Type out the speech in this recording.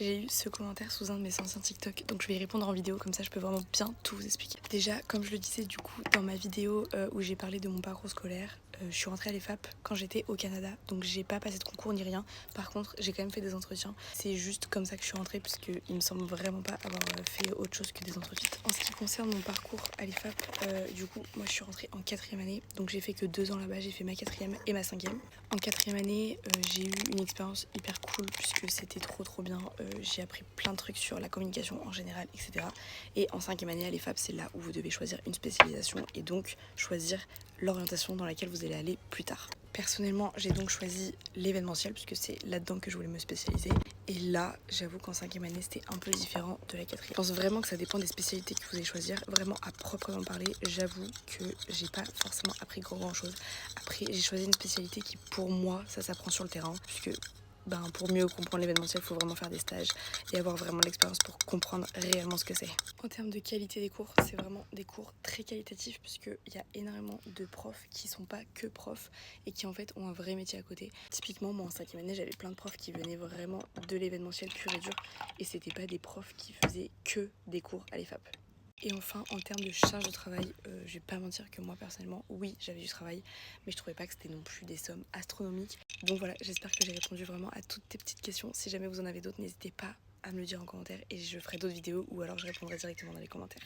J'ai eu ce commentaire sous un de mes anciens TikTok, donc je vais y répondre en vidéo, comme ça je peux vraiment bien tout vous expliquer. Déjà, comme je le disais du coup dans ma vidéo où j'ai parlé de mon parcours scolaire, je suis rentrée à l'EFAP quand j'étais au Canada, donc j'ai pas passé de concours ni rien. Par contre, j'ai quand même fait des entretiens. C'est juste comme ça que je suis rentrée, puisqu'il me semble vraiment pas avoir fait autre chose que des entretiens. En ce qui concerne mon parcours à l'EFAP, du coup, moi je suis rentrée en 4e année, donc j'ai fait que 2 ans là-bas, j'ai fait ma 4e et ma 5e. En 4e année, j'ai eu une expérience hyper cool, puisque c'était trop bien. J'ai appris plein de trucs sur la communication en général, etc. Et en 5e année à l'EFAP, c'est là où vous devez choisir une spécialisation et donc choisir l'orientation dans laquelle vous allez aller plus tard. Personnellement, j'ai donc choisi l'événementiel puisque c'est là-dedans que je voulais me spécialiser. Et là, j'avoue qu'en 5e année, c'était un peu différent de la 4e. Je pense vraiment que ça dépend des spécialités que vous allez choisir. Vraiment, à proprement parler, j'avoue que j'ai pas forcément appris grand chose. Après, j'ai choisi une spécialité qui, pour moi, ça s'apprend sur le terrain, puisque pour mieux comprendre l'événementiel, il faut vraiment faire des stages et avoir vraiment l'expérience pour comprendre réellement ce que c'est. En termes de qualité des cours, c'est vraiment des cours très qualitatifs puisqu'il y a énormément de profs qui sont pas que profs et qui en fait ont un vrai métier à côté. Typiquement, moi en 5e année, j'avais plein de profs qui venaient vraiment de l'événementiel pur et dur et c'était pas des profs qui faisaient que des cours à l'EFAP. Et enfin, en termes de charge de travail, je vais pas mentir que moi personnellement, oui, j'avais du travail, mais je trouvais pas que c'était non plus des sommes astronomiques. Donc voilà, j'espère que j'ai répondu vraiment à toutes tes petites questions. Si jamais vous en avez d'autres, n'hésitez pas à me le dire en commentaire et je ferai d'autres vidéos ou alors je répondrai directement dans les commentaires.